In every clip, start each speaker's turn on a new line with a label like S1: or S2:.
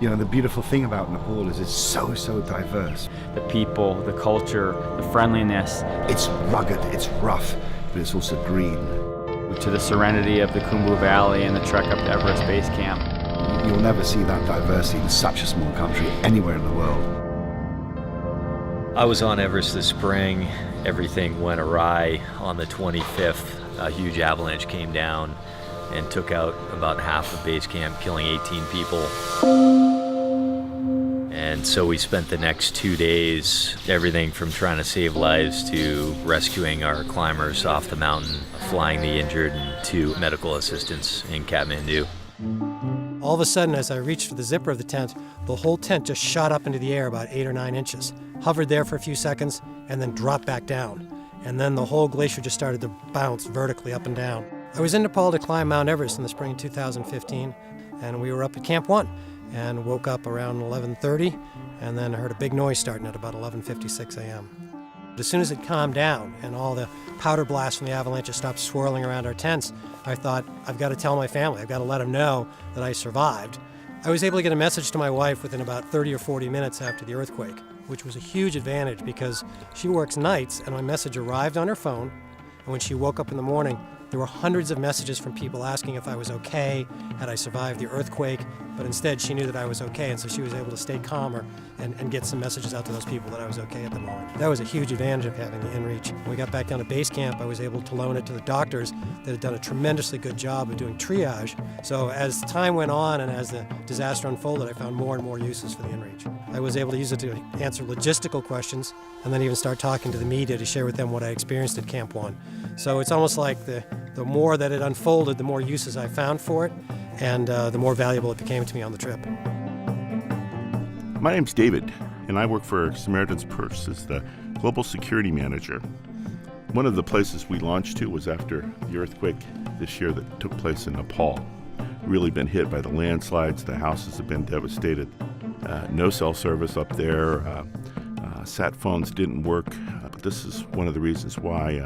S1: You know, the beautiful thing about Nepal is it's so diverse.
S2: The people, the culture, the friendliness.
S1: It's rugged, it's rough, but it's also green.
S2: To the serenity of the Khumbu Valley and the trek up to Everest Base Camp.
S1: You'll never see that diversity in such a small country anywhere in the world.
S3: I was on Everest this spring. Everything went awry. On the 25th, a huge avalanche came down and took out about half of base camp, killing 18 people. And so we spent the next 2 days, everything from trying to save lives to rescuing our climbers off the mountain, flying the injured, and to medical assistance in Kathmandu.
S4: All of a sudden, as I reached for the zipper of the tent just shot up into the air about 8 or 9 inches, hovered there for a few seconds, and then dropped back down. And then the whole glacier just started to bounce vertically up and down. I was in Nepal to climb Mount Everest in the spring of 2015, and we were up at Camp 1, and woke up around 11:30, and then I heard a big noise starting at about 11:56 a.m. As soon as it calmed down and all the powder blasts from the avalanche stopped swirling around our tents, I thought, I've got to tell my family. I've got to let them know that I survived. I was able to get a message to my wife within about 30 or 40 minutes after the earthquake, which was a huge advantage because she works nights, and my message arrived on her phone, and when she woke up in the morning, there were hundreds of messages from people asking if I was okay, had I survived the earthquake, but instead she knew that I was okay, and so she was able to stay calmer and get some messages out to those people that I was okay at the moment. That was a huge advantage of having the inReach. When we got back down to base camp, I was able to loan it to the doctors that had done a tremendously good job of doing triage. So as time went on and as the disaster unfolded, I found more and more uses for the inReach. I was able to use it to answer logistical questions and then even start talking to the media to share with them what I experienced at Camp 1. So it's almost like the more that it unfolded, the more uses I found for it, and the more valuable it became to me on the trip.
S5: My name's David, and I work for Samaritan's Purse as the Global Security Manager. One of the places we launched to was after the earthquake this year that took place in Nepal. Really been hit by the landslides, the houses have been devastated. No cell service up there, sat phones didn't work, but this is one of the reasons why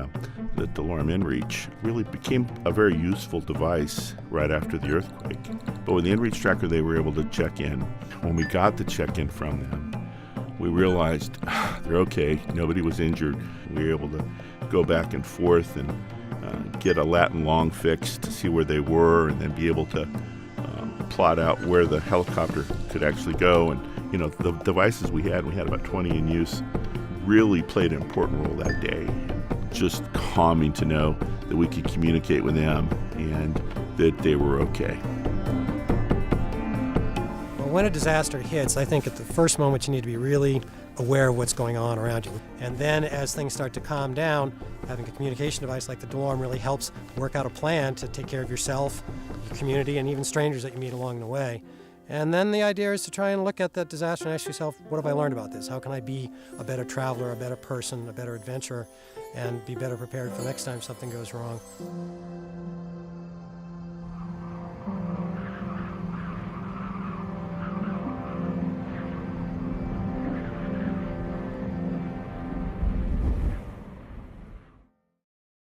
S5: the DeLorme inReach really became a very useful device right after the earthquake. But with the inReach tracker, they were able to check in. When we got the check-in from them, we realized they're okay, nobody was injured. We were able to go back and forth and get a lat and long fix to see where they were, and then be able to plot out where the helicopter could actually go. And you know, the devices we had about 20 in use, really played an important role that day. Just calming to know that we could communicate with them and that they were okay.
S4: Well, when a disaster hits, I think at the first moment you need to be really aware of what's going on around you. And then as things start to calm down, having a communication device like the DeLorme really helps work out a plan to take care of yourself, your community, and even strangers that you meet along the way. And then the idea is to try and look at that disaster and ask yourself, what have I learned about this? How can I be a better traveler, a better person, a better adventurer, and be better prepared for next time something goes wrong?